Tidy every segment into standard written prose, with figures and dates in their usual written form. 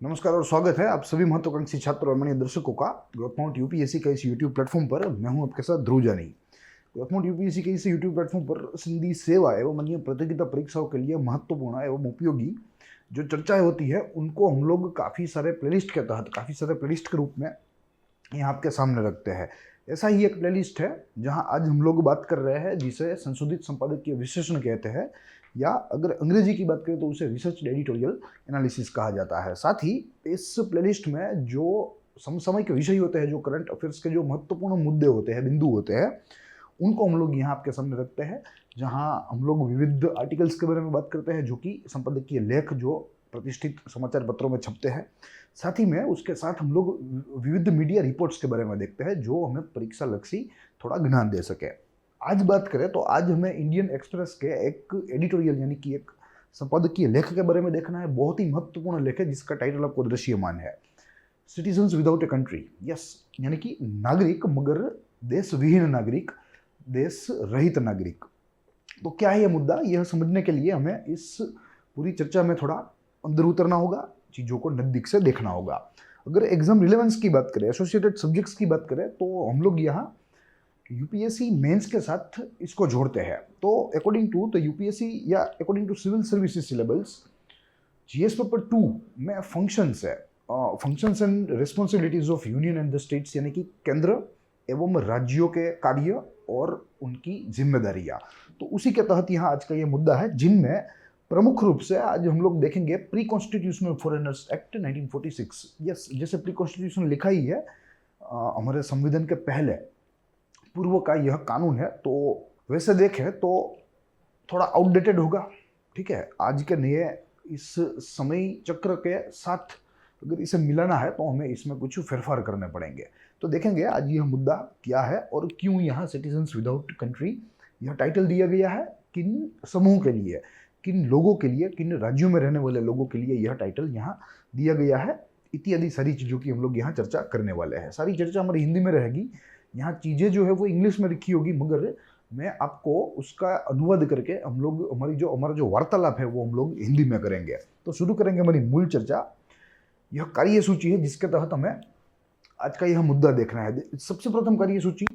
नमस्कार और स्वागत है आप सभी महत्वाकांक्षी छात्र और माननीय दर्शकों का ग्रोथ माउंट यूपीएससी का इस यूट्यूब प्लेटफॉर्म पर। मैं हूं आपके साथ ध्रुव जानी। ग्रोथ माउंट यूपीएससी के इस यूट्यूब प्लेटफॉर्म पर सिंधी सेवा एवं अन्य प्रतियोगिता परीक्षाओं के लिए महत्वपूर्ण एवं उपयोगी जो चर्चाएं होती है उनको हम लोग काफ़ी सारे प्लेलिस्ट के तहत, काफ़ी सारे प्लेलिस्ट के रूप में यहाँ आपके सामने रखते हैं। ऐसा ही एक प्लेलिस्ट है जहाँ आज हम लोग बात कर रहे हैं जिसे संशोधित संपादकीय विश्लेषण कहते हैं, या अगर अंग्रेजी की बात करें तो उसे रिसर्च एडिटोरियल एनालिसिस कहा जाता है। साथ ही इस प्लेलिस्ट में जो समसामयिक विषय होते हैं, जो करंट अफेयर्स के जो महत्वपूर्ण मुद्दे होते हैं, बिंदु होते हैं, उनको हम लोग यहाँ आपके सामने रखते हैं। जहाँ हम लोग विविध आर्टिकल्स के बारे में बात करते हैं जो कि संपादकीय लेख जो प्रतिष्ठित समाचार पत्रों में छपते हैं। साथ ही में उसके साथ हम लोग विविध मीडिया रिपोर्ट्स के बारे में देखते हैं जो हमें परीक्षा लक्षी थोड़ा ज्ञान दे सके। आज बात करें तो आज हमें इंडियन एक्सप्रेस के एक एडिटोरियल यानी कि एक संपादकीय लेख के बारे में देखना है। बहुत ही महत्वपूर्ण लेख है जिसका टाइटल आपको दृश्यमान है, citizens without a country. Yes, यानी कि नागरिक मगर देश विहीन नागरिक, देश रहित नागरिक। तो क्या है यह मुद्दा, यह समझने के लिए हमें इस पूरी चर्चा में थोड़ा अंदर उतरना होगा, चीज़ों को नज़दीक से देखना होगा। अगर एग्जाम रिलेवेंस की बात करें, एसोसिएटेड सब्जेक्ट्स की बात करें, तो हम लोग यहाँ यूपीएससी मेंस के साथ इसको जोड़ते हैं। तो अकॉर्डिंग टू द यूपीएससी या according to civil services syllabus, GS paper 2 में फंक्शंस है, functions and responsibilities of union and the states, यानी कि केंद्र एवं राज्यों के कार्य और उनकी जिम्मेदारियां। तो उसी के तहत यहाँ आज का ये मुद्दा है, जिनमें प्रमुख रूप से आज हम लोग देखेंगे pre constitutional foreigners act 1946। Yes, जैसे प्री कॉन्स्टिट्यूशन लिखा ही है, हमारे संविधान के पहले पूर्व का यह कानून है। तो वैसे देखें तो थोड़ा आउटडेटेड होगा, ठीक है। आज के नए इस समय चक्र के साथ अगर इसे मिलाना है तो हमें इसमें कुछ फेरफार करने पड़ेंगे। तो देखेंगे आज यह मुद्दा क्या है और क्यों यहाँ सिटीजन्स विदाउट कंट्री यह टाइटल दिया गया है, किन समूह के लिए, किन लोगों के लिए, किन राज्यों में रहने वाले लोगों के लिए यह टाइटल यहाँ दिया गया है, इत्यादि सारी चीज़ों की हम लोग यहाँ चर्चा करने वाले हैं। सारी चर्चा हमारी हिंदी में रहेगी, यहाँ चीज़ें जो है वो इंग्लिश में लिखी होगी, मगर मैं आपको उसका अनुवाद करके हमारा जो वार्तालाप है वो हम लोग हिंदी में करेंगे। तो शुरू करेंगे हमारी मूल चर्चा। यह कार्य सूची है जिसके तहत हमें आज का यह मुद्दा देखना है। सबसे प्रथम कार्य सूची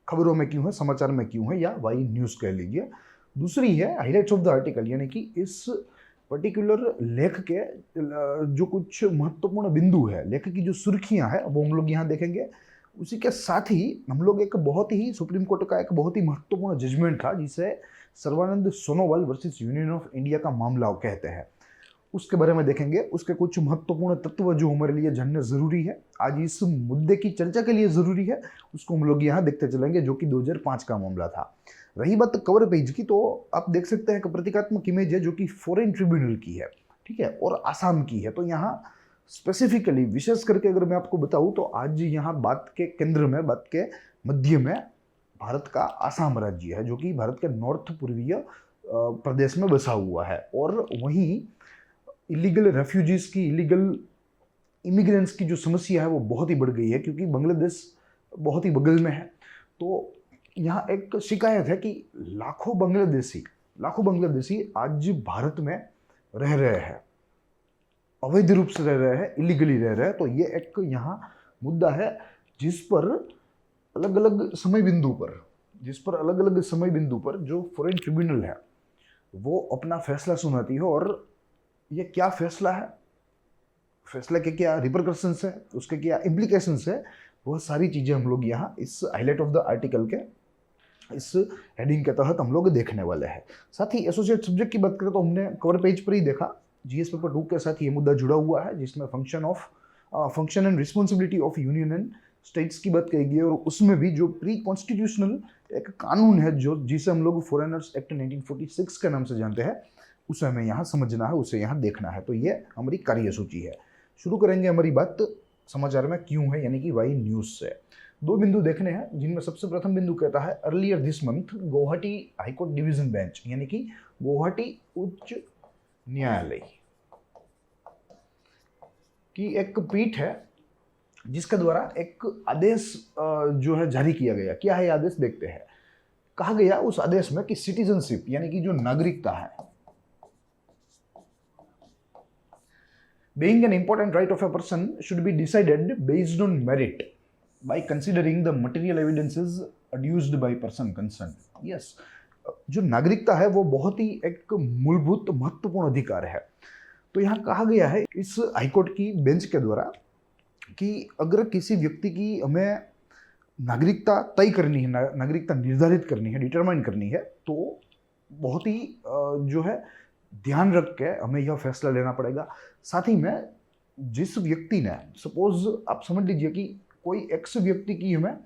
खबरों में क्यों है, समाचार में क्यों है, या वाई न्यूज़ कह लीजिए। दूसरी है हाईलाइट्स ऑफ द आर्टिकल, यानी कि इस पर्टिकुलर लेख के जो कुछ महत्वपूर्ण बिंदु है, लेख की जो सुर्खियां हैं वो हम लोग यहाँ देखेंगे। उसी के साथ ही हम लोग एक बहुत ही सुप्रीम कोर्ट का एक बहुत ही महत्वपूर्ण जजमेंट था जिसे Sarbananda Sonowal versus union of India का मामला कहते हैं, उसके बारे में देखेंगे। उसके कुछ महत्वपूर्ण तत्व जो हमारे लिए जानने जरूरी है, आज इस मुद्दे की चर्चा के लिए जरूरी है, उसको हम लोग यहाँ देखते चलेंगे, जो कि 2005 का मामला था। रही बात कवर पेज की, तो आप देख सकते हैं कि प्रतीकात्मक इमेज है जो कि फॉरेन ट्रिब्यूनल की है, ठीक है, और आसाम की है। तो यहाँ स्पेसिफिकली विशेष करके अगर मैं आपको बताऊं तो आज यहाँ बात के केंद्र में, बात के मध्य में भारत का आसाम राज्य है, जो कि भारत के नॉर्थ पूर्वीय प्रदेश में बसा हुआ है। और वहीं इलीगल रेफ्यूजीज की, इलीगल इमिग्रेंट्स की जो समस्या है वो बहुत ही बढ़ गई है, क्योंकि बांग्लादेश बहुत ही बगल में है। तो यहाँ एक शिकायत है कि लाखों बांग्लादेशी आज भारत में रह रहे हैं, अवैध रूप से रह रहे हैं, इलीगली रह रहे हैं। तो ये एक यहाँ मुद्दा है जिस पर अलग अलग समय बिंदु पर जो फॉरेन ट्रिब्यूनल है वो अपना फैसला सुनाती है। और ये क्या फैसला है, फैसला के क्या रिपरकशंस है, उसके क्या इम्प्लीकेशंस है, वह सारी चीज़ें हम लोग यहाँ इस हाईलाइट ऑफ द आर्टिकल के इस हेडिंग के तहत हम लोग देखने वाले हैं। साथ ही एसोसिएट सब्जेक्ट की बात करें तो हमने कवर पेज पर ही देखा, जीएस पेपर 2 के साथ ये मुद्दा जुड़ा हुआ है, जिसमें function and responsibility of union and states की बात कही गई है। और उसमें भी जो प्री कॉन्स्टिट्यूशनल एक कानून है जो जिसे हम लोग फॉरेनर्स एक्ट 1946 के नाम से जानते हैं, उसे हमें यहाँ समझना है, उसे यहाँ देखना है। तो ये हमारी कार्य सूची है। शुरू करेंगे हमारी बात समाचार में क्यों है, यानी कि वाई न्यूज़ से। 2 बिंदु देखने हैं, जिनमें सबसे प्रथम बिंदु कहता है earlier this month Guwahati high court division bench, यानी कि गुवाहाटी उच्च न्यायालय की एक पीठ है जिसके द्वारा एक आदेश जो है जारी किया गया। क्या है आदेश, देखते हैं। कहा गया उस आदेश में कि सिटीजनशिप यानी कि जो नागरिकता है Being an important right of a person should be decided based on merit by considering the material evidences adduced by person concerned. Yes, जो नागरिकता है वो बहुत ही एक मूलभूत महत्वपूर्ण अधिकार है। तो यहाँ कहा गया है इस हाईकोर्ट की बेंच के द्वारा कि अगर किसी व्यक्ति की हमें नागरिकता तय करनी है, नागरिकता निर्धारित करनी है, डिटरमाइन करनी है, तो बहुत ही जो है ध्यान रख के हमें यह फैसला लेना पड़ेगा। साथ ही में जिस व्यक्ति ने, सपोज आप समझ लीजिए कि कोई एक्स व्यक्ति की हमें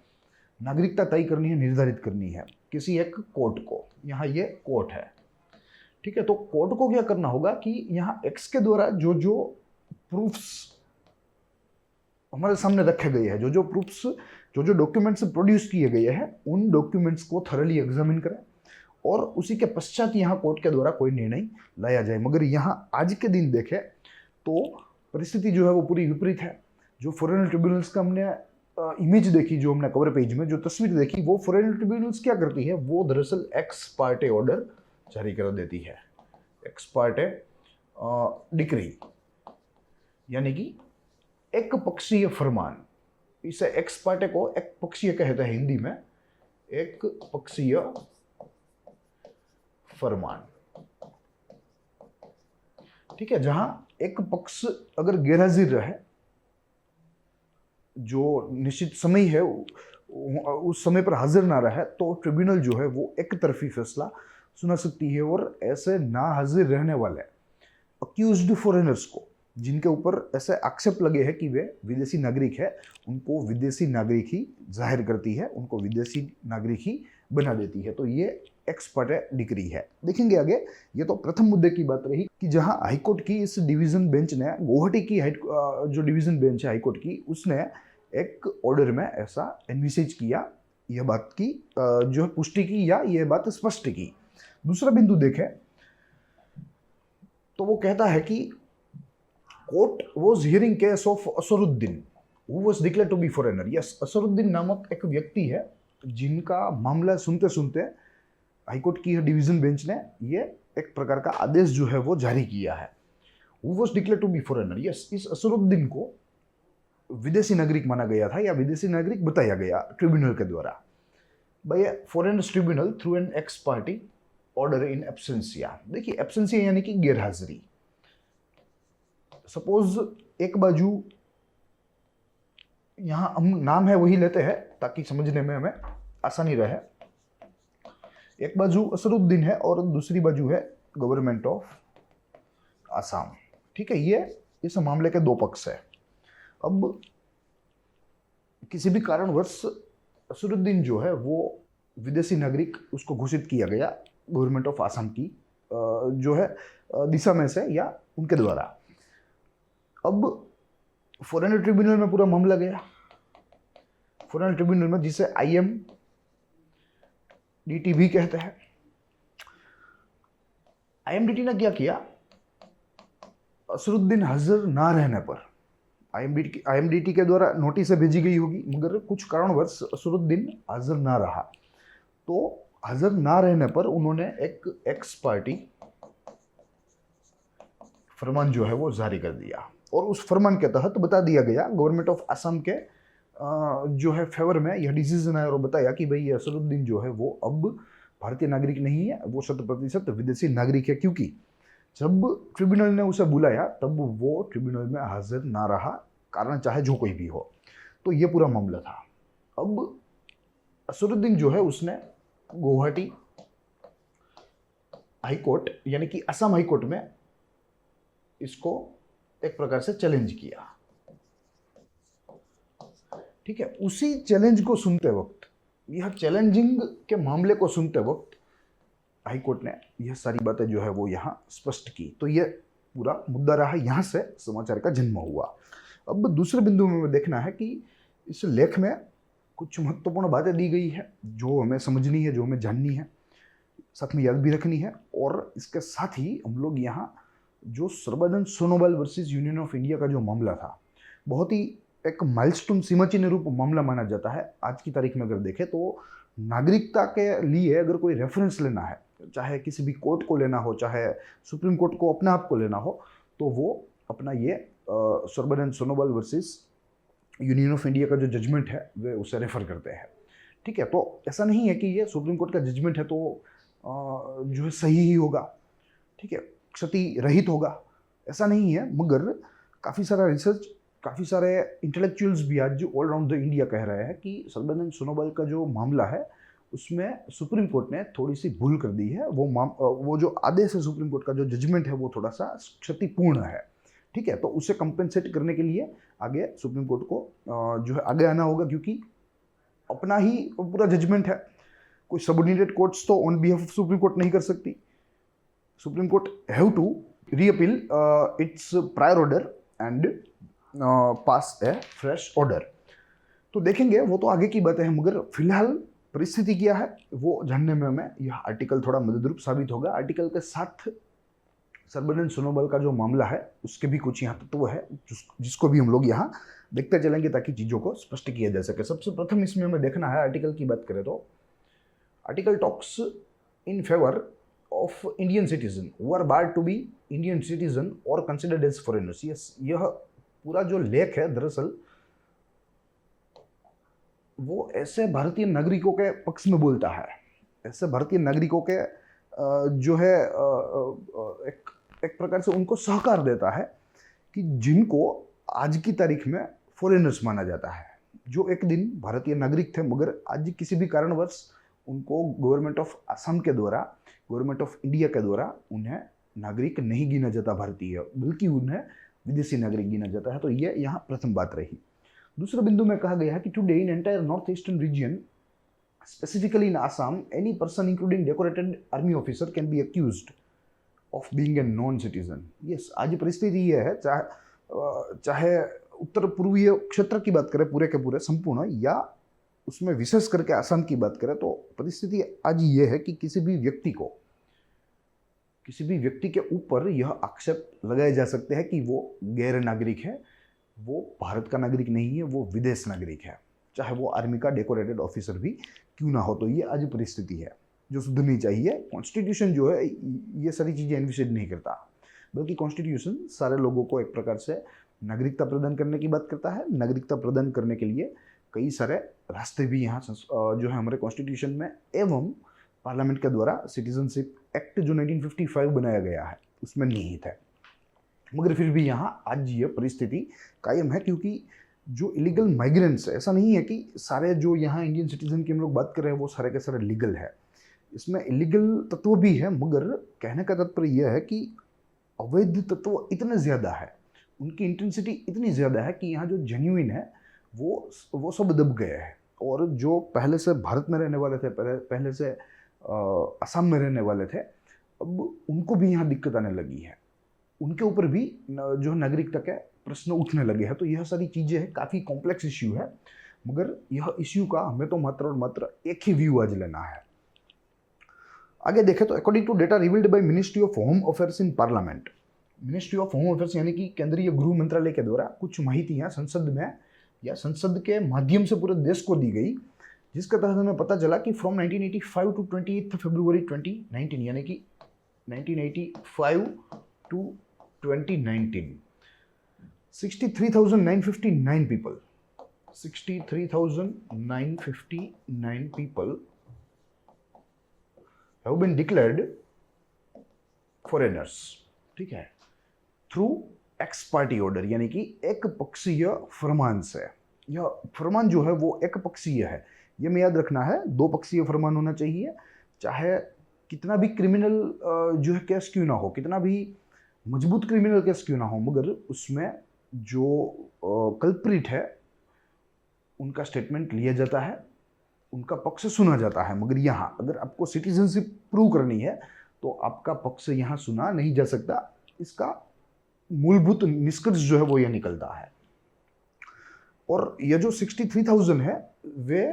नागरिकता तय करनी है, निर्धारित करनी है किसी एक कोर्ट को, यहाँ ये कोर्ट है, ठीक है। तो कोर्ट को क्या करना होगा कि यहाँ एक्स के द्वारा जो जो प्रूफ्स हमारे सामने रखे गए हैं, जो जो प्रूफ्स, जो जो डॉक्यूमेंट्स प्रोड्यूस किए गए हैं, उन डॉक्यूमेंट्स को थरली एग्जामिन करें और उसी के पश्चात यहाँ कोर्ट के द्वारा कोई निर्णय लाया जाए। मगर यहाँ आज के दिन देखें तो परिस्थिति जो है वो पूरी विपरीत है। जो फॉरेन ट्रिब्यूनल्स का हमने इमेज देखी, जो हमने कवर पेज में जो तस्वीर देखी, वो फॉरेन ट्रिब्यूनल्स क्या करती है, वो दरअसल एक्स पार्टे ऑर्डर जारी कर देती है, एक्स पार्टे डिक्री, यानी कि एक पक्षीय फरमान। इसे एक्स पार्टे को एक पक्षीय कहते हैं हिंदी में, एक पक्षीय फरमान, ठीक है। जहां एक पक्ष अगर गैरहाजिर रहे, जो निश्चित समय है उस समय पर हाजिर ना रहे, तो ट्रिब्यूनल जो है वो एक तरफी फैसला सुना सकती है और ऐसे ना हाजिर रहने वाले अक्यूज्ड फॉरेनर्स को, जिनके ऊपर ऐसे आक्षेप लगे हैं कि वे विदेशी नागरिक है, उनको विदेशी नागरिक ही जाहिर करती है, उनको विदेशी नागरिक ही बना देती है। तो ये एक्स पार्टे डिक्री है। देखेंगे आगे। ये तो प्रथम मुद्दे की बात रही कि जहां हाईकोर्ट की इस डिवीजन बेंच ने, गुवाहाटी की जो डिवीजन बेंच है हाईकोर्ट की, उसने एक ऑर्डर में ऐसा एनविसेज किया, यह बात की जो है पुष्टि की या यह बात स्पष्ट की। दूसरा बिंदु देखें तो वो कहता है कि court was hearing case of Asruddin who was declared to be foreigner. Yes, Asruddin नामक एक व्यक्ति है जिनका मामला सुनते सुनते हाईकोर्ट की डिवीजन बेंच ने ये एक प्रकार का आदेश जो है वो जारी किया है। Who was declared to be foreigner. Yes, इस असरुद्दीन को विदेशी नागरिक माना गया था या विदेशी नागरिक बताया गया ट्रिब्यूनल के द्वारा, by a foreign tribunal through an ex parte order in absentia. देखिए, एब्सेंसिया यानी कि गैरहाजिरी। सपोज एक बाजू, यहां हम नाम है वही लेते हैं ताकि समझने में हमें आसानी रहे। एक बाजू असरुद्दीन है और दूसरी बाजू है गवर्नमेंट ऑफ आसाम, ठीक है। ये इस मामले के दो पक्ष है। अब किसी भी कारणवश असरुद्दीन जो है वो विदेशी नागरिक उसको घोषित किया गया गवर्नमेंट ऑफ आसाम की जो है दिशा में से या उनके द्वारा। अब फॉरेन ट्रिब्यूनल में पूरा मामला गया। फॉरेन ट्रिब्यूनल में, जिसे IMDT भी कहते हैं, IMDT ने क्या किया, असरुद्दीन हाजिर ना रहने पर IMDT के द्वारा नोटिस भेजी गई होगी, मगर कुछ कारणवश असरुद्दीन हाजिर ना रहा, तो हाजिर ना रहने पर उन्होंने एक एक्स पार्टी फरमान जो है वो जारी कर दिया और उस फरमान के तहत बता दिया गया, गवर्नमेंट ऑफ असम के जो है फेवर में यह डिसीजन आया और बताया कि भाई असरुद्दीन जो है वो अब भारतीय नागरिक नहीं है, वो 100% विदेशी नागरिक है, क्योंकि जब ट्रिब्यूनल ने उसे बुलाया तब वो ट्रिब्यूनल में हाजिर ना रहा, कारण चाहे जो कोई भी हो। तो ये पूरा मामला था। अब असरुद्दीन जो है उसने गुवाहाटी हाईकोर्ट यानी कि असम हाईकोर्ट में इसको एक प्रकार से चैलेंज किया, ठीक है। उसी चैलेंज को सुनते वक्त, यह चैलेंजिंग के मामले को सुनते वक्त हाईकोर्ट ने यह सारी बातें जो है वो यहाँ स्पष्ट की। तो यह पूरा मुद्दा रहा, यहाँ से समाचार का जन्म हुआ। अब दूसरे बिंदु में देखना है कि इस लेख में कुछ महत्वपूर्ण बातें दी गई है जो हमें समझनी है, जो हमें जाननी है, साथ में याद भी रखनी है। और इसके साथ ही हम लोग यहाँ जो Sarbananda Sonowal versus union of India का जो मामला था, बहुत ही एक माइलस्टोन सीमाचिन्ह रूप मामला माना जाता है। आज की तारीख में अगर देखें तो नागरिकता के लिए अगर कोई रेफरेंस लेना है, चाहे किसी भी कोर्ट को लेना हो, चाहे सुप्रीम कोर्ट को अपने आप को लेना हो, तो वो अपना ये Sarbananda Sonowal versus union of India का जो जजमेंट है वे उसे रेफर करते हैं। ठीक है, तो ऐसा नहीं है कि ये सुप्रीम कोर्ट का जजमेंट है तो जो है सही ही होगा, ठीक है, क्षति रहित होगा, ऐसा नहीं है। मगर काफ़ी सारा रिसर्च, काफ़ी सारे इंटेलेक्चुअल्स भी आज जो ऑल अराउंड द इंडिया कह रहे हैं कि सर्बानंद सोनोवाल का जो मामला है उसमें सुप्रीम कोर्ट ने थोड़ी सी भूल कर दी है। वो जो आदेश है सुप्रीम कोर्ट का, जो जजमेंट है वो थोड़ा सा क्षतिपूर्ण है। ठीक है, तो उसे कंपेंसेट करने के लिए आगे सुप्रीम कोर्ट को जो है आगे आना होगा, क्योंकि अपना ही पूरा जजमेंट है। कोई सबऑर्डिनेट कोर्ट्स तो on behalf of supreme court नहीं कर सकती। Supreme court have to repeal its prior order and pass a fresh order. तो देखेंगे, वो तो आगे की बात है। मगर फिलहाल परिस्थिति क्या है वो जानने में हमें यह आर्टिकल थोड़ा मददरूप साबित होगा। आर्टिकल के साथ सर्बानंद सोनोवाल का जो मामला है उसके भी कुछ यहाँ तत्व है जिसको भी हम लोग यहाँ देखते चलेंगे ताकि चीज़ों को स्पष्ट किया जा सके। सबसे प्रथम इसमें हमें देखना है, आर्टिकल की बात करें तो article talks in favour of Indian citizen who are barred to be Indian citizen और कंसिडर्ड एज फॉरेनर्स। यह पूरा जो लेख है दरअसल वो ऐसे भारतीय नागरिकों के पक्ष में बोलता है, ऐसे भारतीय नागरिकों के जो है एक प्रकार से उनको सहकार देता है कि जिनको आज की तारीख में फॉरेनर्स माना जाता है, जो एक दिन भारतीय नागरिक थे मगर आज किसी भी कारणवश उनको गवर्नमेंट ऑफ असम के द्वारा, गवर्नमेंट ऑफ इंडिया के द्वारा उन्हें नागरिक नहीं गिना जाता भारतीय, बल्कि उन्हें विदेशी नागरिक गिना जाता है। तो ये यहाँ प्रथम बात रही। दूसरे बिंदु में कहा गया है कि today in entire north eastern region, specifically in Assam, any person including decorated army officer can be accused of being a non citizen. Yes, आज परिस्थिति ये है, चाहे उत्तर पूर्वीय क्षेत्र की बात करें पूरे के पूरे संपूर्ण, या उसमें विशेष करके आसाम की बात करें, तो परिस्थिति आज ये है कि किसी भी व्यक्ति के ऊपर यह आक्षेप लगाए जा सकते हैं कि वो गैर नागरिक है, वो भारत का नागरिक नहीं है, वो विदेश नागरिक है, चाहे वो आर्मी का डेकोरेटेड ऑफिसर भी क्यों ना हो। तो ये आज परिस्थिति है जो सुधरनी चाहिए। कॉन्स्टिट्यूशन जो है ये सारी चीज़ें एनविशेड नहीं करता, बल्कि कॉन्स्टिट्यूशन सारे लोगों को एक प्रकार से नागरिकता प्रदान करने की बात करता है। नागरिकता प्रदान करने के लिए कई सारे रास्ते भी यहाँ जो है हमारे कॉन्स्टिट्यूशन में एवं पार्लियामेंट के द्वारा सिटीजनशिप एक्ट जो 1955 बनाया गया है उसमें निहित है। मगर फिर भी यहाँ आज ये परिस्थिति कायम है, क्योंकि जो इलीगल माइग्रेंट्स है, ऐसा नहीं है कि सारे जो यहाँ इंडियन सिटीजन की हम लोग बात कर रहे हैं वो सारे के सारे लीगल है, इसमें इलीगल तत्व भी है। मगर कहने का तात्पर्य यह है कि अवैध तत्व इतने ज़्यादा है, उनकी इंटेंसिटी इतनी ज़्यादा है कि यहाँ जो जेन्युइन है वो सब दब गए हैं। और जो पहले से भारत में रहने वाले थे, पहले से असम में रहने वाले थे, अब उनको भी यहाँ दिक्कत आने लगी है, उनके ऊपर भी जो नागरिकता के प्रश्न उठने लगे हैं। तो यह सारी चीज़ें हैं, काफ़ी कॉम्प्लेक्स इश्यू है, मगर यह इश्यू का हमें तो मात्र और मात्र एक ही व्यू आज लेना है। आगे देखें तो according to data revealed by ministry of home affairs in parliament, ministry of home affairs यानी कि केंद्रीय गृह मंत्रालय के द्वारा कुछ माहितियाँ संसद में या संसद के माध्यम से पूरे देश को दी गई, जिसके तहत हमें पता चला कि फ्रॉम 1985 टू 28 फरवरी 2019, यानी कि 1985 to 2019, 63,959 people have been declared foreigners, ठीक है, थ्रू एक्स पार्टी ऑर्डर, यानी कि एक पक्षीय फरमान से। यह फरमान जो है वो एक पक्षीय है, ये में याद रखना है। दो पक्षीय फरमान होना चाहिए, चाहे कितना भी क्रिमिनल जो है केस क्यों ना हो, कितना भी मजबूत क्रिमिनल केस क्यों ना हो, मगर उसमें जो कल्प्रिट है उनका स्टेटमेंट लिया जाता है, उनका पक्ष सुना जाता है। मगर यहाँ अगर आपको सिटीजनशिप प्रूव करनी है तो आपका पक्ष यहाँ सुना नहीं जा सकता। इसका मूलभूत निष्कर्ष जो है वो यह निकलता है। और ये जो 63,000 है वे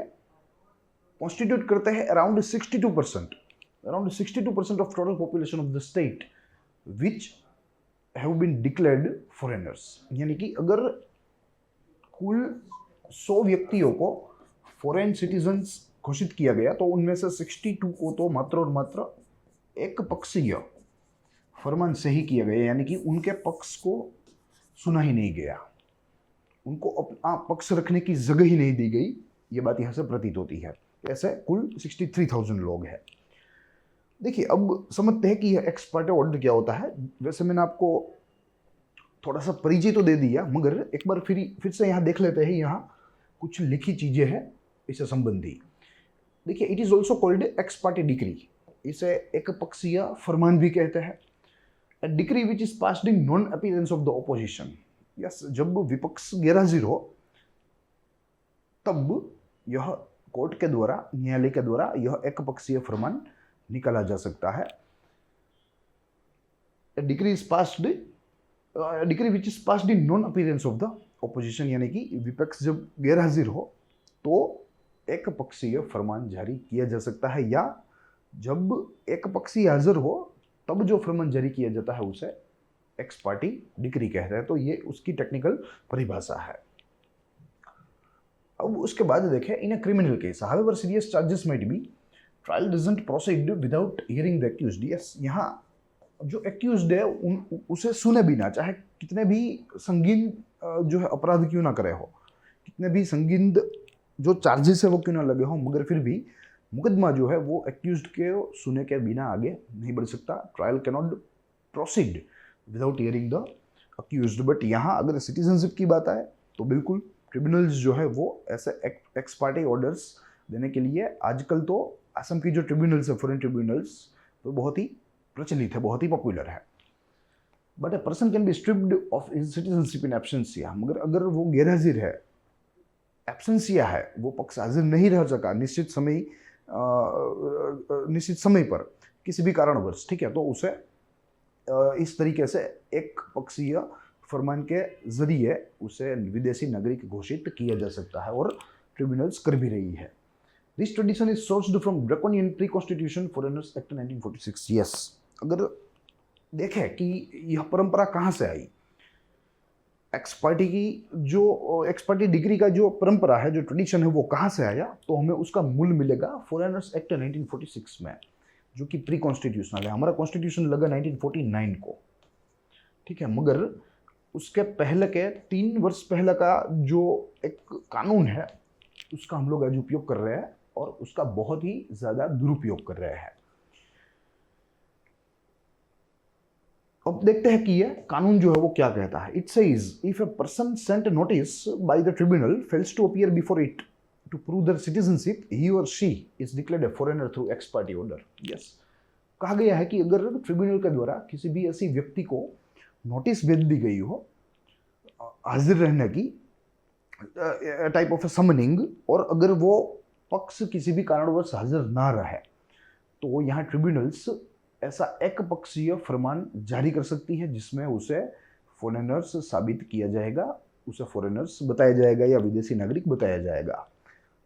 कॉन्स्टिट्यूट करते हैं around 62% of total population of the state which have been declared foreigners. यानी कि अगर कुल 100 व्यक्तियों को फॉरेन सिटीजन्स घोषित किया गया तो उनमें से 62 को तो मात्र और मात्र एक पक्षीय फरमान से ही किया गया, यानी कि उनके पक्ष को सुना ही नहीं गया, उनको अपना पक्ष रखने की जगह ही नहीं दी गई, ये बात यहाँ से प्रतीत होती है। ऐसे कुल 63,000 लोग हैं। देखिए, अब समझते हैं कि यह एक्स पार्टे ऑर्डर क्या होता है। वैसे मैंने आपको थोड़ा सा परिचय तो दे दिया, मगर एक बार फिर से यहाँ देख लेते हैं। यहाँ कुछ लिखी चीजें हैं इससे संबंधी। देखिए, it is also called x party decree, इसे एक पक्षीय फरमान भी कहते हैं। A decree which is passed in non-appearance of the opposition. Yes, जब विपक्ष गैरहाजिर हो तब यह कोर्ट के द्वारा, न्यायालय के द्वारा यह एक पक्षीय फरमान निकाला जा सकता है। A decree is passed, a decree which is passed in non-appearance of the opposition, यानी कि विपक्ष जब गैरहाजिर हो तो एक पक्षीय फरमान जारी किया जा सकता है, या जब एक पक्षी हाजिर हो तब जो फरमान जारी किया जाता है उसे एक्स पार्टी डिक्री कहते हैं। तो ये उसकी टेक्निकल परिभाषा है। अब उसके बाद देखें, in a criminal case however serious charges might be, trial doesn't proceed without hearing the accused. Yes, यहाँ जो एक्यूज्ड है उसे सुने बिना, चाहे कितने भी संगीन जो है अपराध क्यों ना करे हो, कितने भी संगीन जो चार्जेस है वो क्यों ना लगे हो, मगर फिर भी मुकदमा जो है वो एक्यूज्ड के सुने के बिना आगे नहीं बढ़ सकता। Trial can not proceed without hearing the accused. But यहाँ अगर सिटीजनशिप की बात आए तो बिल्कुल ट्रिब्यूनल्स जो है वो ऐसे एक्स पार्टी ऑर्डर्स देने के लिए, आजकल तो असम की जो ट्रिब्यूनल्स है, फॉरेन ट्रिब्यूनल्स, वो बहुत ही प्रचलित है, बहुत ही पॉपुलर है। But a person can be stripped of his citizenship in absentia, मगर अगर वो गैरहाजिर है, एब्सेंसिया है, वो पक्ष हाजिर नहीं रह सका निश्चित समय पर किसी भी कारणवश, ठीक है, तो उसे इस तरीके से एक पक्षीय फरमान के जरिए उसे विदेशी नागरिक घोषित किया जा सकता है, और ट्रिब्यूनल्स कर भी रही है। This tradition is sourced from draconian pre constitution foreigners act 1946। Yes, अगर देखें कि यह परंपरा कहाँ से आई, एक्स पार्टी की जो एक्स पार्टी डिग्री का जो परंपरा है, जो ट्रेडिशन है, वो कहाँ से आया, तो हमें उसका मूल मिलेगा फॉरेनर्स एक्ट 1946 में, जो कि प्री कॉन्स्टिट्यूशनल है। हमारा कॉन्स्टिट्यूशन लगा 1949 को, ठीक है, मगर उसके पहले के 3 वर्ष पहले का जो एक कानून है उसका हम लोग आज उपयोग कर रहे हैं, और उसका बहुत ही ज़्यादा दुरुपयोग कर रहे हैं। अब देखते हैं कि ये कानून जो है वो क्या कहता है। It says if a person sent notice by the tribunal fails to appear before it to prove their citizenship, he और she is declared a foreigner through ex parte order. Yes, कहा गया है कि अगर ट्रिब्यूनल के द्वारा किसी भी ऐसी व्यक्ति को नोटिस भेज दी गई हो हाजिर रहने की, टाइप ऑफ ए समनिंग, और अगर वो पक्ष किसी भी कारणवश हाजिर ना रहे, तो यहाँ ट्रिब्यूनल्स ऐसा एक पक्षीय फरमान जारी कर सकती है जिसमें उसे फॉरेनर्स साबित किया जाएगा, उसे फॉरेनर्स बताया जाएगा या विदेशी नागरिक बताया जाएगा।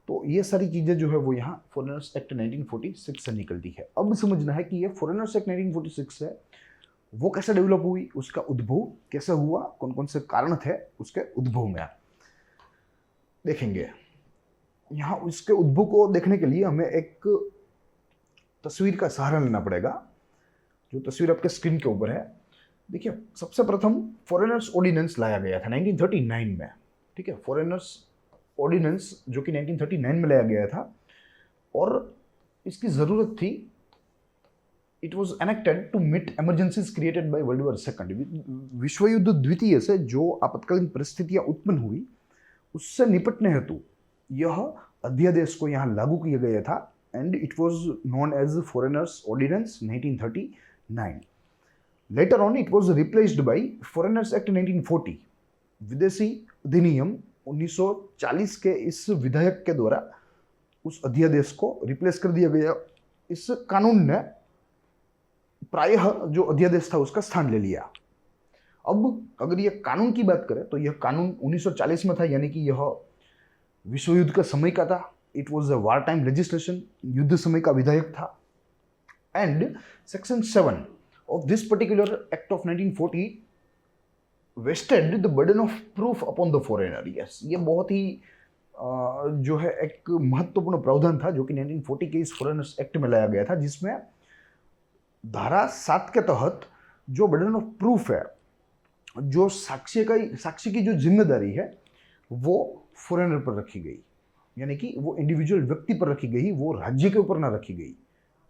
तो ये सारी चीज़ें जो है वो यहाँ फॉरेनर्स एक्ट 1946 से निकलती है। अब समझना है कि ये फॉरेनर्स एक्ट 1946 है वो कैसे डेवलप हुई, उसका उद्भव कैसे हुआ, कौन कौन से कारण थे उसके उद्भव में देखेंगे। यहाँ उसके उद्भव को देखने के लिए हमें एक तस्वीर का सहारा लेना पड़ेगा, जो तस्वीर आपके स्क्रीन के ऊपर है। देखिए, सबसे प्रथम फॉरेनर्स ऑर्डिनेंस लाया गया था 1939 में, ठीक है, फॉरेनर्स ऑर्डिनेंस जो कि 1939 में लाया गया था, और इसकी ज़रूरत थी, it was enacted to meet emergencies created by world war second. विश्व युद्ध द्वितीय से जो आपातकालीन परिस्थितियां उत्पन्न हुई उससे निपटने हेतु यह अध्यादेश को यहाँ लागू किया गया था, and it was known as foreigners ordinance 1939। Later on it was replaced by foreigners act 1940। विदेशी अधिनियम 1940 के इस विधेयक के द्वारा उस अध्यादेश को रिप्लेस कर दिया गया। इस कानून ने प्रायः जो अध्यादेश था उसका स्थान ले लिया। अब अगर यह कानून की बात करें तो यह कानून 1940 में था, यानी कि यह विश्व युद्ध का समय का था। It was a war time legislation, युद्ध समय का विधेयक था। And section 7 of this particular act of 1940 vested the burden of proof upon the foreigner. Yes, ये बहुत ही जो है एक महत्वपूर्ण प्रावधान था जो कि 1940 के इस फॉरेनर्स एक्ट में लाया गया था, जिसमें धारा 7 के तहत जो बर्डन ऑफ प्रूफ है जो साक्ष्य की जो जिम्मेदारी है वो फॉरेनर पर रखी गई, यानी कि वो इंडिविजुअल व्यक्ति पर रखी गई, वो राज्य के ऊपर ना रखी गई।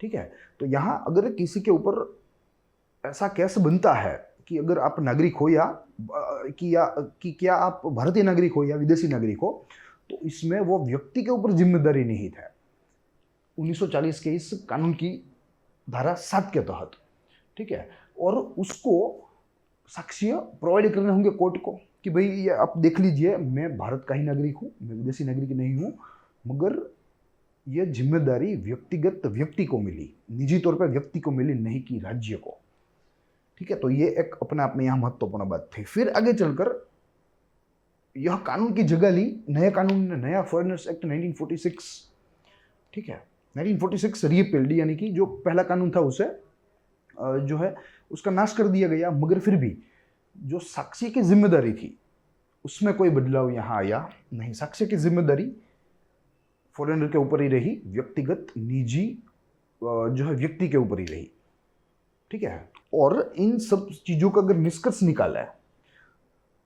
ठीक है, तो यहाँ अगर किसी के ऊपर ऐसा केस बनता है कि अगर आप नागरिक हो कि क्या आप भारतीय नागरिक हो या विदेशी नागरिक हो, तो इसमें वो व्यक्ति के ऊपर जिम्मेदारी निहित है 1940 के इस कानून की धारा 7 के तहत। ठीक है, और उसको साक्ष्य प्रोवाइड करने होंगे कोर्ट को कि भाई ये आप देख लीजिए, मैं भारत का ही नागरिक हूँ, मैं विदेशी नागरिक नहीं हूँ, मगर यह जिम्मेदारी व्यक्तिगत व्यक्ति को मिली, निजी तौर पर व्यक्ति को मिली, नहीं कि राज्य को। ठीक है, तो ये एक अपने आप में यहाँ महत्वपूर्ण बात थी। फिर आगे चलकर यह कानून की जगह ली नए कानून ने, नया फॉरेनर्स एक्ट 1946। ठीक है, 1946 रिपील्ड, यानी कि जो पहला कानून था उसे जो है उसका नाश कर दिया गया, मगर फिर भी जो साक्ष्य की जिम्मेदारी थी उसमें कोई बदलाव यहाँ आया नहीं। साक्ष्य की जिम्मेदारी फॉरेनर के ऊपर ही रही, व्यक्तिगत निजी जो है व्यक्ति के ऊपर ही रही। ठीक है, और इन सब चीजों का अगर निष्कर्ष निकाला है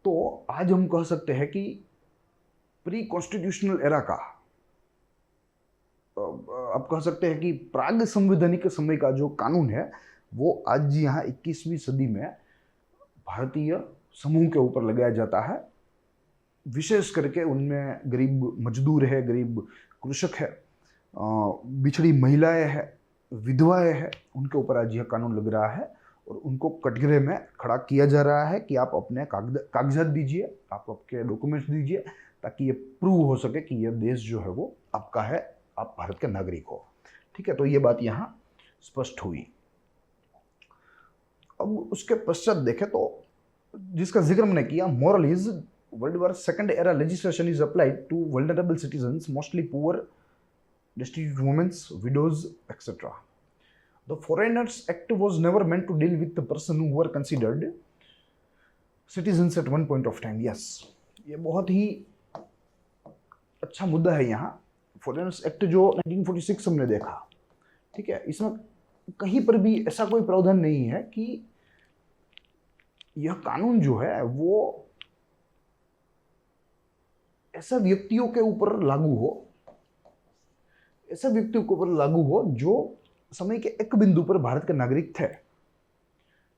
तो आज हम कह सकते हैं कि प्री कॉन्स्टिट्यूशनल एरा का, आप कह सकते हैं कि प्राग संवैधानिक समय का जो कानून है वो आज यहाँ 21वीं सदी में भारतीय समूह के ऊपर लगाया जाता है। विशेष करके उनमें गरीब मजदूर है, गरीब कृषक है, बिछड़ी महिलाएं हैं, विधवाएं हैं, उनके ऊपर आज यह कानून लग रहा है और उनको कटघरे में खड़ा किया जा रहा है कि आप अपने कागजात दीजिए, आप आपके डॉक्यूमेंट्स दीजिए, ताकि ये प्रूव हो सके कि यह देश जो है वो आपका है, आप भारत के नागरिक हो। ठीक है, तो ये बात यहाँ स्पष्ट हुई। अब उसके पश्चात देखें तो जिसका जिक्र हमने किया, moral is world war second era legislation is applied to vulnerable citizens, mostly poor, destitute women, widows, etc. The Foreigners Act was never meant to deal with the person who were considered citizens at one point of time. Yes, ये बहुत ही अच्छा मुद्दा है यहाँ। Foreigners act जो 1946 हमने देखा, ठीक है, इसमें कहीं पर भी ऐसा कोई प्रावधान नहीं है कि यह कानून जो है वो ऐसा व्यक्तियों के ऊपर लागू हो, ऐसे व्यक्तियों के ऊपर लागू हो जो समय के एक बिंदु पर भारत के नागरिक थे।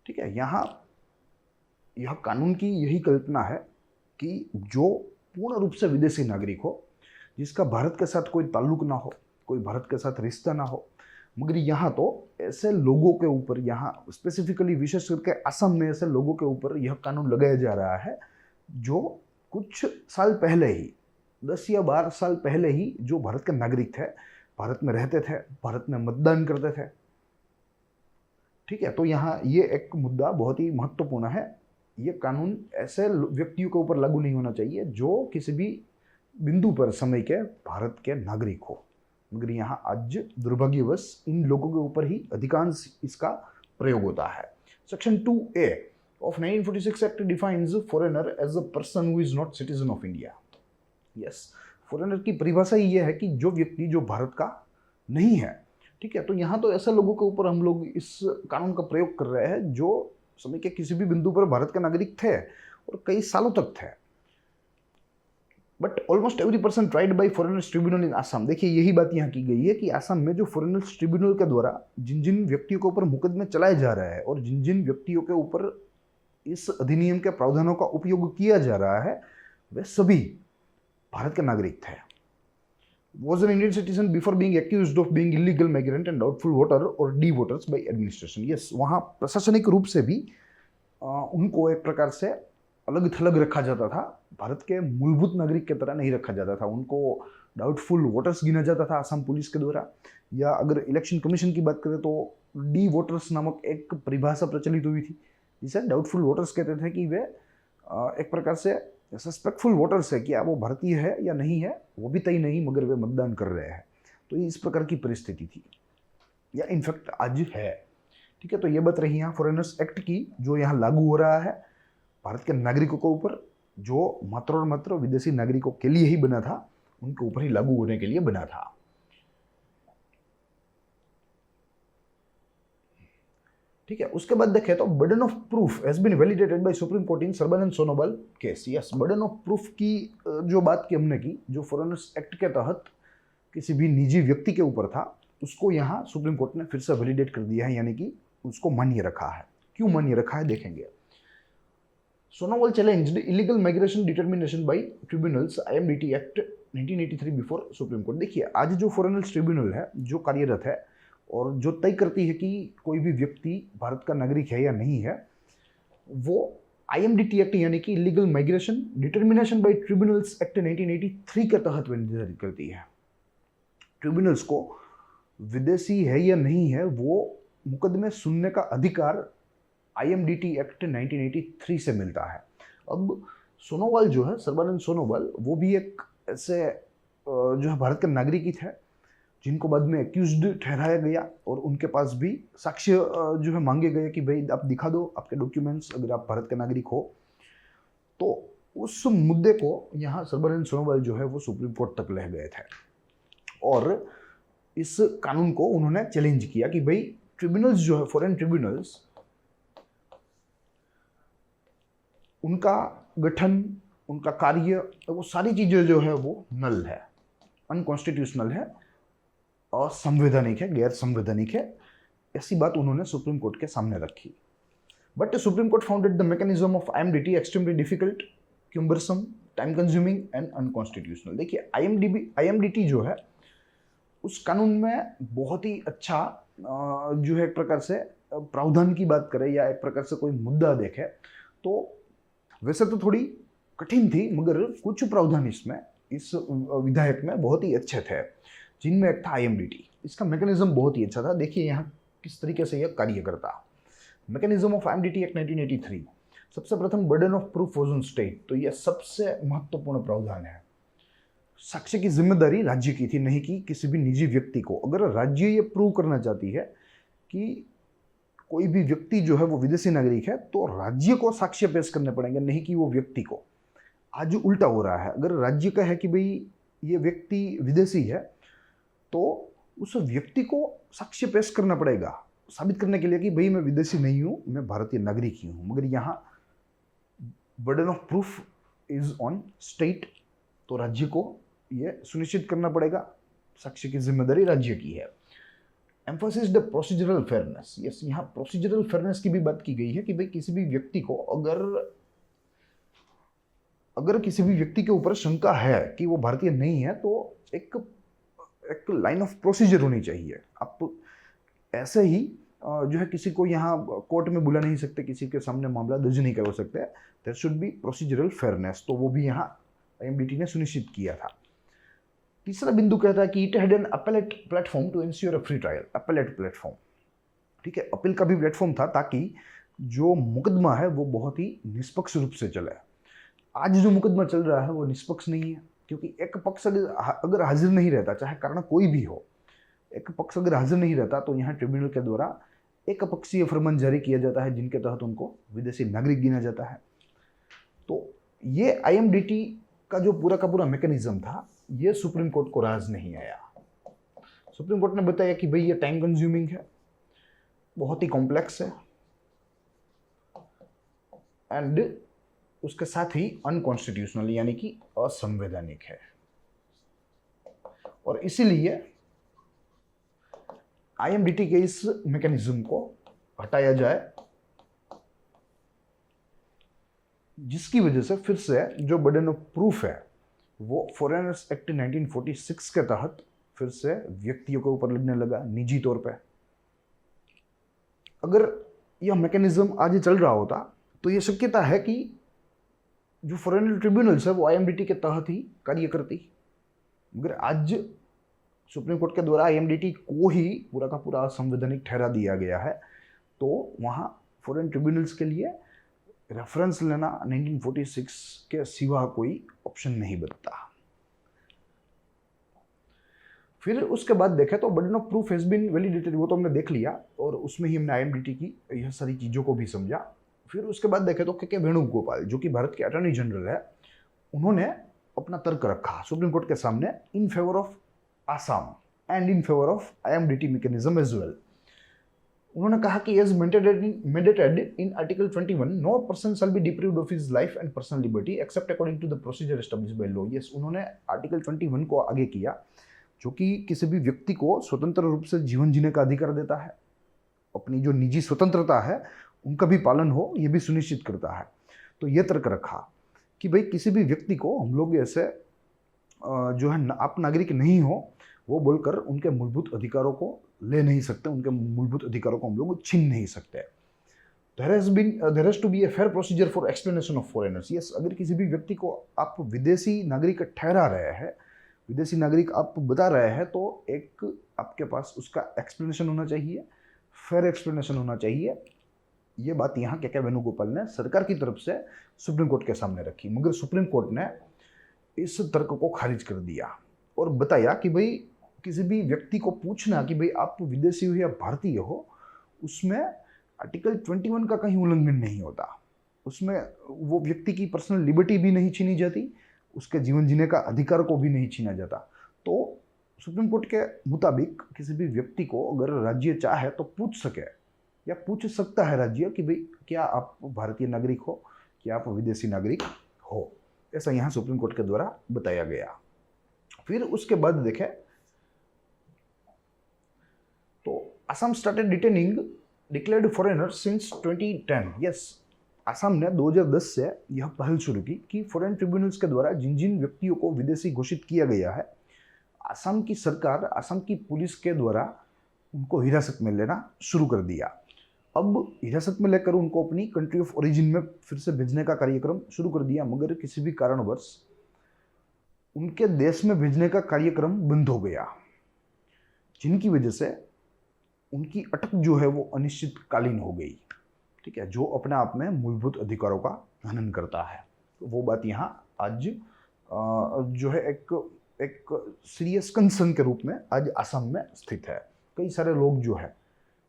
ठीक है, यहाँ यह कानून की यही कल्पना है कि जो पूर्ण रूप से विदेशी नागरिक हो, जिसका भारत के साथ कोई ताल्लुक ना हो, कोई भारत के साथ रिश्ता ना हो, मगर यहाँ तो ऐसे लोगों के ऊपर, यहाँ स्पेसिफिकली विशेष करके असम में ऐसे लोगों के ऊपर यह कानून लगाया जा रहा है जो कुछ साल पहले ही, 10 या 12 साल पहले ही जो भारत के नागरिक थे, भारत में रहते थे, भारत में मतदान करते थे। ठीक है, तो यहाँ ये एक मुद्दा बहुत ही महत्वपूर्ण है। ये कानून ऐसे व्यक्तियों के ऊपर लागू नहीं होना चाहिए जो किसी भी बिंदु पर समय के भारत के नागरिक हो, मगर यहाँ आज दुर्भाग्यवश इन लोगों के ऊपर ही अधिकांश इसका प्रयोग होता है। Section 2A of 1946 Act defines foreigner as a person who is not citizen of India. Yes, foreigner की परिभाषा ये है कि जो व्यक्ति जो भारत का नहीं है। ठीक है, तो यहाँ तो ऐसे लोगों के ऊपर हम लोग इस कानून का प्रयोग कर रहे हैं जो समय के किसी भी बिंदु पर भारत के नागरिक थे और कई सालों तक थे। But almost every person tried by foreigners tribunal इन आसाम। देखिए, यही बात यहाँ की गई है कि आसाम में जो फॉरेनर्स ट्रिब्यूनल के द्वारा जिन जिन व्यक्तियों के ऊपर मुकदमे चलाए जा रहे हैं और जिन जिन व्यक्तियों के ऊपर इस अधिनियम के प्रावधानों का उपयोग किया जा रहा है, वे सभी भारत के नागरिक थे। Was an Indian citizen before being accused of being illegal migrant and doubtful voter or D-voters by administration. Yes, वहाँ प्रशासनिक रूप से भी उनको एक प्रकार से अलग थलग रखा जाता था, भारत के मूलभूत नागरिक की तरह नहीं रखा जाता था। उनको डाउटफुल वोटर्स गिना जाता था आसाम पुलिस के द्वारा, या अगर इलेक्शन कमीशन की बात करें तो डी वोटर्स नामक एक परिभाषा प्रचलित हुई थी, जिसे डाउटफुल वोटर्स कहते थे कि वे एक प्रकार से सस्पेक्टफुल वोटर्स है, क्या वो भारतीय है या नहीं है वो भी तय नहीं, मगर वे मतदान कर रहे हैं। तो इस प्रकार की परिस्थिति थी, या इनफैक्ट आज है। ठीक है, तो ये बात रही यहाँ फॉरेनर्स एक्ट की, जो यहाँ लागू हो रहा है भारत के नागरिकों के ऊपर, जो मात्र और मात्र विदेशी नागरिकों के लिए ही बना था, उनके ऊपर ही लागू होने के लिए बना था। ठीक है। उसके बाद देखें तो burden of proof has been validated by supreme court in Sarbananda Sonowal case. Yes, burden of proof की जो बात की हमने की, जो फॉरेनर्स एक्ट के तहत किसी भी निजी व्यक्ति के ऊपर था, उसको यहाँ सुप्रीम कोर्ट ने फिर से वैलिडेट कर दिया है, यानी कि उसको मान्य रखा है। क्यों मान्य रखा है देखेंगे। Sonowal challenged illegal migration determination by tribunals IMDT act 1983 before supreme court. देखिए, आज जो फॉरेनर्स ट्रिब्यूनल है जो कार्यरत है और जो तय करती है कि कोई भी व्यक्ति भारत का नागरिक है या नहीं है, वो IMDT एक्ट यानी कि illegal migration determination by tribunals act 1983 के तहत निर्धारित करती है। ट्रिब्यूनल्स को विदेशी है या नहीं है वो मुकदमे सुनने का अधिकार IMDT एक्ट 1983 से मिलता है। अब सोनोवाल जो है, सर्बानंद सोनोवाल, वो भी एक ऐसे जो है भारत के नागरिक ही थे जिनको बाद में एक्यूज्ड ठहराया गया और उनके पास भी साक्ष्य जो है मांगे गए कि भाई आप दिखा दो आपके डॉक्यूमेंट्स अगर आप भारत के नागरिक हो। तो उस मुद्दे को यहाँ सर्बानंद सोनोवाल जो है वो सुप्रीम कोर्ट तक ले गए थे और इस कानून को उन्होंने चैलेंज किया कि भाई ट्रिब्यूनल्स जो है, फॉरेन ट्रिब्यूनल्स, उनका गठन, उनका कार्य, वो सारी चीजें जो है वो नल है, अनकॉन्स्टिट्यूशनल है, असंवैधानिक है, गैर संवैधानिक है। ऐसी बात उन्होंने सुप्रीम कोर्ट के सामने रखी। But supreme court found that the mechanism of IMDT extremely difficult, cumbersome, time consuming and unconstitutional. देखिए, IMDT जो है उस कानून में बहुत ही अच्छा जो है एक प्रकार से प्रावधान की बात करें या एक प्रकार से कोई मुद्दा देखे तो वैसे तो थोड़ी कठिन थी, मगर कुछ प्रावधान इसमें इस विधायक में बहुत ही अच्छे थे, जिनमें एक था IMDT। इसका मैकेनिज्म बहुत ही अच्छा था। देखिए यहाँ किस तरीके से यह कार्य करता। Mechanism of IMDT act 1983। सबसे प्रथम burden of proof was on state, तो यह सबसे महत्वपूर्ण प्रावधान है। साक्ष्य की जिम्मेदारी राज्य की थी, नहीं कि किसी भी निजी व्यक्ति को। अगर राज्य ये प्रूव करना चाहती है कि कोई भी व्यक्ति जो है वो विदेशी नागरिक है, तो राज्य को साक्ष्य पेश करने पड़ेंगे, नहीं कि वो व्यक्ति को। आज उल्टा हो रहा है। अगर राज्य का है कि भाई ये व्यक्ति विदेशी है, तो उस व्यक्ति को साक्ष्य पेश करना पड़ेगा साबित करने के लिए कि भाई मैं विदेशी नहीं हूं, मैं भारतीय नागरिक ही हूं। मगर यहाँ burden of proof is on state, तो राज्य को यह सुनिश्चित करना पड़ेगा, साक्ष्य की जिम्मेदारी राज्य की है। Emphasis the procedural fairness. Yes, यहाँ प्रोसीजरल फेयरनेस की भी बात की गई है कि भाई किसी भी व्यक्ति को अगर किसी भी व्यक्ति के ऊपर शंका है कि वो भारतीय नहीं है, तो एक लाइन ऑफ प्रोसीजर होनी चाहिए। आप ऐसे ही जो है किसी को यहाँ कोर्ट में बुला नहीं सकते, किसी के सामने मामला दर्ज नहीं करवा सकते। There should be procedural fairness, तो वो भी यहाँ IMDT ने सुनिश्चित किया था। तीसरा बिंदु कहता है कि it had an appellate platform to ensure a free trial. Appellate platform, ठीक है, अपील का भी प्लेटफॉर्म था ताकि जो मुकदमा है वो बहुत ही निष्पक्ष रूप से चले। आज जो मुकदमा चल रहा है वो निष्पक्ष नहीं है, क्योंकि एक पक्ष अगर हाजिर नहीं रहता, चाहे कारण कोई भी हो, एक पक्ष अगर हाजिर नहीं रहता तो यहाँ ट्रिब्यूनल के द्वारा एक पक्षीय फरमान जारी किया जाता है, जिनके तहत उनको विदेशी नागरिक गिना जाता है। तो ये IMDT का जो पूरा का पूरा मैकेनिज्म था, ये सुप्रीम कोर्ट को राज नहीं आया। सुप्रीम कोर्ट ने बताया कि भाई ये टाइम कंज्यूमिंग है, बहुत ही कॉम्प्लेक्स है एंड उसके साथ ही अनकॉन्स्टिट्यूशनल यानी कि असंवैधानिक है, और इसीलिए IMDT के इस मैकेनिज्म को हटाया जाए, जिसकी वजह से फिर से जो बर्डन ऑफ प्रूफ है वो फॉरेनर्स एक्ट 1946 के तहत फिर से व्यक्तियों के ऊपर लगने लगा निजी तौर पे। अगर यह मैकेनिज्म आज चल रहा होता तो यह शक्यता है कि जो फॉरेनर ट्रिब्यूनल्स है वो IMDT के तहत ही कार्य करती। मगर आज सुप्रीम कोर्ट के द्वारा IMDT को ही पूरा का पूरा असंवैधानिक ठहरा दिया गया है, तो वहाँ फॉरेन ट्रिब्यूनल्स के लिए रेफरेंस लेना 1946 के सिवा कोई ऑप्शन नहीं बनता। फिर उसके बाद देखें तो burden of proof has been validated, वो तो हमने देख लिया और उसमें ही हमने IMDT की यह सारी चीज़ों को भी समझा। फिर उसके बाद देखें तो के वेणुगोपाल जो कि भारत के अटॉर्नी जनरल है, उन्होंने अपना तर्क रखा सुप्रीम कोर्ट के सामने in favour of Assam and in favour of IMDT mechanism as well. उन्होंने कहा कि as mandated in Article 21, no person shall be deprived of his life and personal liberty except according to the procedure established by law. Yes, उन्होंने article 21 को आगे किया, जो कि किसी भी व्यक्ति को स्वतंत्र रूप से जीवन जीने का अधिकार देता है, अपनी जो निजी स्वतंत्रता है उनका भी पालन हो, ये भी सुनिश्चित करता है। तो ये तर्क रखा कि भाई किसी भी व्यक्ति को हम लोग ऐसे जो है आप नागरिक नहीं हो वो बोलकर उनके मूलभूत अधिकारों को ले नहीं सकते, उनके मूलभूत अधिकारों को हम लोग छीन नहीं सकते। there has to be a fair procedure for explanation of foreigners. Yes, अगर किसी भी व्यक्ति को आप विदेशी नागरिक ठहरा रहे हैं, विदेशी नागरिक आप बता रहे हैं, तो एक आपके पास उसका एक्सप्लेनेशन होना चाहिए, फेयर एक्सप्लेनेशन होना चाहिए। ये बात यहाँ के वेणुगोपाल ने सरकार की तरफ से सुप्रीम कोर्ट के सामने रखी, मगर सुप्रीम कोर्ट ने इस तर्क को खारिज कर दिया और बताया कि भाई किसी भी व्यक्ति को पूछना कि भाई आप विदेशी हो या भारतीय हो, उसमें आर्टिकल 21 का कहीं उल्लंघन नहीं होता, उसमें वो व्यक्ति की पर्सनल लिबर्टी भी नहीं छीनी जाती, उसके जीवन जीने का अधिकार को भी नहीं छीना जाता। तो सुप्रीम कोर्ट के मुताबिक किसी भी व्यक्ति को अगर राज्य चाहे तो पूछ सके या पूछ सकता है राज्य कि भाई क्या आप भारतीय नागरिक हो, क्या आप विदेशी नागरिक हो, ऐसा यहाँ सुप्रीम कोर्ट के द्वारा बताया गया। फिर उसके बाद देखें तो Assam started detaining declared foreigners since 2010। Yes, Assam ने 2010 से यह पहल शुरू की कि फॉरेन ट्रिब्यूनल्स के द्वारा जिन जिन व्यक्तियों को विदेशी घोषित किया गया है, असम की सरकार, असम की पुलिस के द्वारा उनको हिरासत में लेना शुरू कर दिया। अब हिरासत में लेकर उनको अपनी कंट्री ऑफ ओरिजिन में फिर से भेजने का कार्यक्रम शुरू कर दिया, मगर किसी भी कारणवश उनके देश में भेजने का कार्यक्रम बंद हो गया, जिनकी वजह से उनकी अटक जो है वो अनिश्चितकालीन हो गई। ठीक है, जो अपने आप में मूलभूत अधिकारों का हनन करता है। तो वो बात यहाँ आज जो है एक सीरियस कंसर्न के रूप में आज असम में स्थित है। कई सारे लोग जो है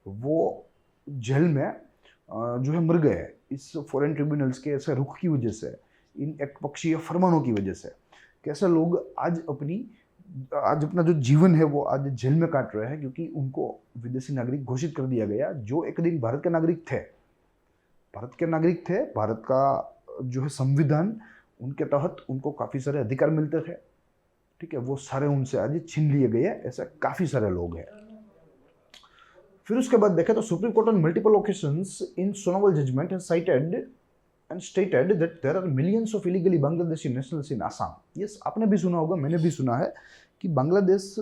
वो जेल में जो है मर गए इस फॉरेन ट्रिब्यूनल्स के ऐसे रुख की वजह से, इन एक पक्षीय फरमानों की वजह से। कैसे लोग आज अपना जो जीवन है वो आज जेल में काट रहे हैं, क्योंकि उनको विदेशी नागरिक घोषित कर दिया गया, जो एक दिन भारत के नागरिक थे। भारत का जो है संविधान, उनके तहत उनको काफ़ी सारे अधिकार मिलते थे। ठीक है, वो सारे उनसे आज छीन लिए गए। ऐसे काफ़ी सारे लोग हैं। फिर उसके बाद देखें तो supreme court on multiple occasions in Sonowal judgment has cited and stated that there are millions of illegally Bangladeshi nationals in Assam. Yes, आपने भी सुना होगा, मैंने भी सुना है कि बांग्लादेश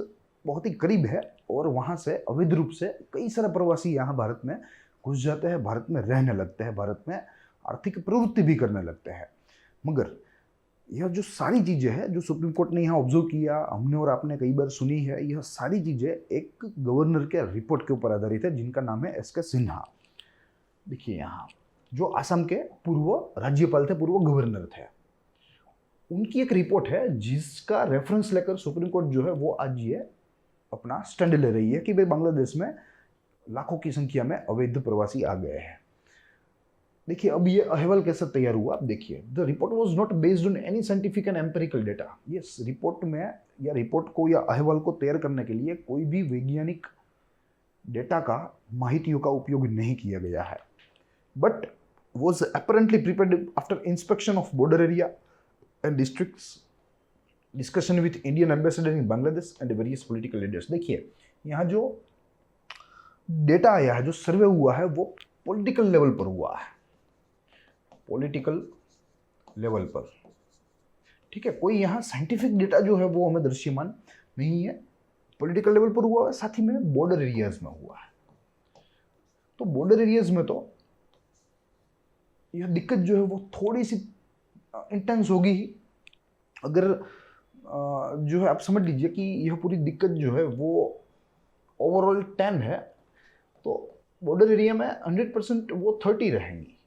बहुत ही करीब है और वहाँ से अवैध रूप से कई सारे प्रवासी यहाँ भारत में घुस जाते हैं, भारत में रहने लगते हैं, भारत में आर्थिक प्रवृत्ति भी करने लगते हैं। मगर यह जो सारी चीज़ें हैं जो सुप्रीम कोर्ट ने यहाँ ऑब्जर्व किया, हमने और आपने कई बार सुनी है, यह सारी चीज़ें एक गवर्नर के रिपोर्ट के ऊपर आधारित है, जिनका नाम है एस के सिन्हा। देखिए यहाँ जो असम के पूर्व राज्यपाल थे, पूर्व गवर्नर थे, उनकी एक रिपोर्ट है जिसका रेफरेंस लेकर सुप्रीम कोर्ट जो है वो आज ये अपना स्टैंड ले रही है कि भाई बांग्लादेश में लाखों की संख्या में अवैध प्रवासी आ गए हैं। देखिए अब ये अहवाल कैसे तैयार हुआ, आप देखिए। The report was not based on any scientific and empirical data. Yes, report में या रिपोर्ट को या अहवाल को तैयार करने के लिए कोई भी वैज्ञानिक डेटा का, माहितियों का उपयोग नहीं किया गया है, but was apparently prepared after inspection of border area and districts, discussion with Indian ambassador in Bangladesh and various political leaders. देखिए यहाँ जो डेटा आया है, जो सर्वे हुआ है, वो पॉलिटिकल लेवल पर हुआ है, पॉलिटिकल लेवल पर। ठीक है, कोई यहाँ साइंटिफिक डेटा जो है वो हमें दृश्यमान नहीं है, पॉलिटिकल लेवल पर हुआ है, साथ ही में बॉर्डर एरियाज में हुआ है। तो बॉर्डर एरियाज में तो यह दिक्कत जो है वो थोड़ी सी इंटेंस होगी ही। अगर जो है आप समझ लीजिए कि यह पूरी दिक्कत जो है वो ओवरऑल 10 है, तो बॉर्डर एरिया में 100% वो 30 रहेंगी।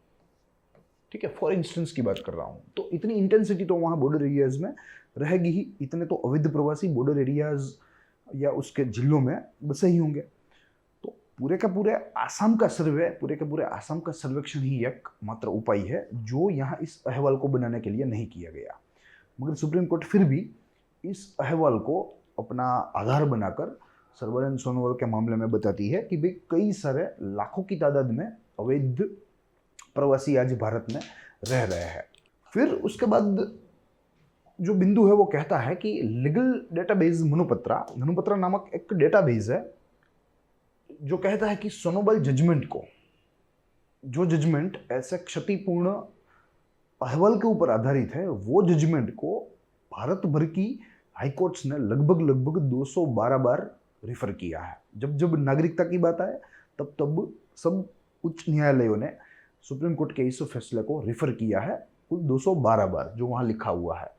ठीक है, फॉर इंस्टेंस की बात कर रहा हूँ। तो इतनी इंटेंसिटी तो वहाँ बॉर्डर एरियाज में रहेगी ही, इतने तो अवैध प्रवासी बॉर्डर एरियाज या उसके जिलों में बसे ही होंगे। तो पूरे का पूरे आसाम का सर्वे, पूरे के पूरे आसाम का सर्वेक्षण ही एक मात्र उपाय है जो यहाँ इस अहवाल को बनाने के लिए नहीं किया गया। मगर सुप्रीम कोर्ट फिर भी इस अहवाल को अपना आधार बनाकर सर्बानंद सोनोवाल के मामले में बताती है कि भाई कई सारे लाखों की तादाद में अवैध प्रवासी आज भारत में रह रहे हैं। फिर उसके बाद जो बिंदु है वो कहता है कि लीगल डेटाबेस मनुपत्रा नामक एक डेटाबेस है जो कहता है कि सोनोवाल जजमेंट को, जो जजमेंट ऐसे क्षतिपूर्ण अहवाल के ऊपर आधारित है, वो जजमेंट को भारत भर की हाई कोर्ट्स ने लगभग 212 बार रिफर किया है। जब जब नागरिकता की बात आए तब तब सब उच्च न्यायालयों ने सुप्रीम कोर्ट के इस फैसले को रिफर किया है कुल 212 बार, जो वहां लिखा हुआ है।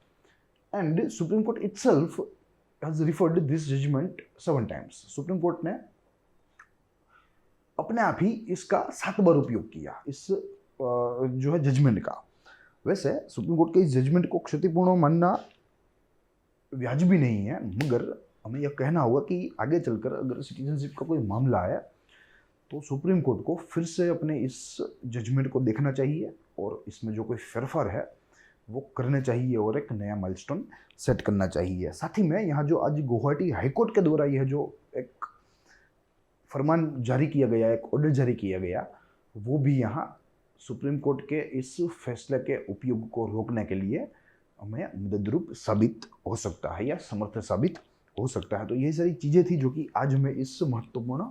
And supreme court itself has referred this judgment 7 times. Supreme court ने अपने आप ही इसका 7 बार उपयोग किया, इस जो है जजमेंट का। वैसे सुप्रीम कोर्ट के इस जजमेंट को क्षतिपूर्ण मानना वाजिबी नहीं है, मगर हमें यह कहना होगा कि आगे चलकर अगर सिटीजनशिप का कोई मामला आया तो सुप्रीम कोर्ट को फिर से अपने इस जजमेंट को देखना चाहिए और इसमें जो कोई फेरफार है वो करने चाहिए और एक नया माइलस्टोन सेट करना चाहिए। साथ ही में यहाँ जो आज गुवाहाटी हाईकोर्ट के द्वारा यह जो एक फरमान जारी किया गया, एक ऑर्डर जारी किया गया, वो भी यहाँ सुप्रीम कोर्ट के इस फैसले के उपयोग को रोकने के लिए हमें मददरूप साबित हो सकता है या समर्थ साबित हो सकता है। तो यही सारी चीज़ें थी जो कि आज हमें इस महत्वपूर्ण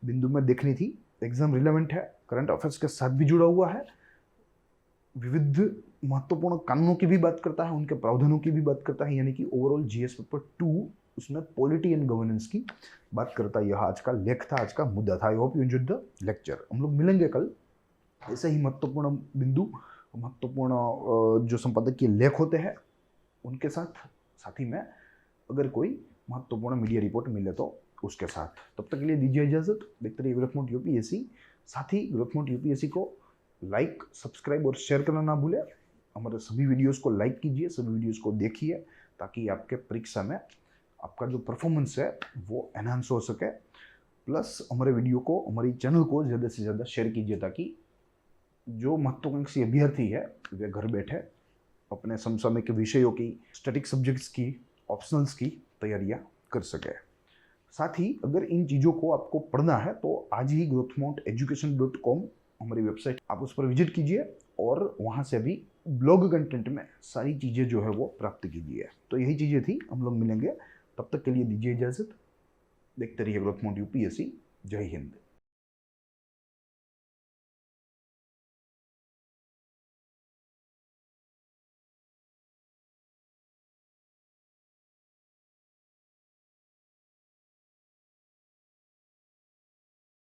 बिंदु में देखनी थी। एग्जाम रिलेवेंट है, करंट अफेयर्स के साथ भी जुड़ा हुआ है, विविध महत्वपूर्ण कानूनों की भी बात करता है, उनके प्रावधानों की भी बात करता है, यानी कि ओवरऑल जीएस पेपर 2 उसमें पॉलिटी एंड गवर्नेंस की बात करता है। यह आज का लेख था, आज का मुद्दा था। I hope you enjoyed the lecture. हम लोग मिलेंगे कल ऐसे ही महत्वपूर्ण बिंदु, महत्वपूर्ण जो संपादकीय लेख होते हैं उनके साथ ही में अगर कोई महत्वपूर्ण मीडिया रिपोर्ट मिले तो उसके साथ। तब तक के लिए दीजिए इजाजत। देखते रहिए ग्रोथ मोड यूपीएससी। साथ ही ग्रोथ मोड यूपीएससी को लाइक, सब्सक्राइब और शेयर करना ना भूलें। हमारे सभी वीडियोस को लाइक कीजिए, सभी वीडियोस को देखिए, ताकि आपके परीक्षा में आपका जो परफॉर्मेंस है वो एनहांस हो सके। प्लस हमारे वीडियो को, हमारी चैनल को ज़्यादा से ज़्यादा शेयर कीजिए, ताकि जो महत्वाकांक्षी अभ्यर्थी है वे घर बैठे अपने समसामयिक विषयों की, स्टैटिक सब्जेक्ट्स की, ऑप्शनल्स की तैयारियां कर सके। साथ ही अगर इन चीज़ों को आपको पढ़ना है तो आज ही growthmounteducation.com हमारी वेबसाइट, आप उस पर विजिट कीजिए और वहाँ से भी ब्लॉग कंटेंट में सारी चीज़ें जो है वो प्राप्त कीजिए। तो यही चीज़ें थी, हम लोग मिलेंगे। तब तक के लिए दीजिए इजाज़त। देखते रहिए ग्रोथ माउंट यूपीएससी। जय हिंद।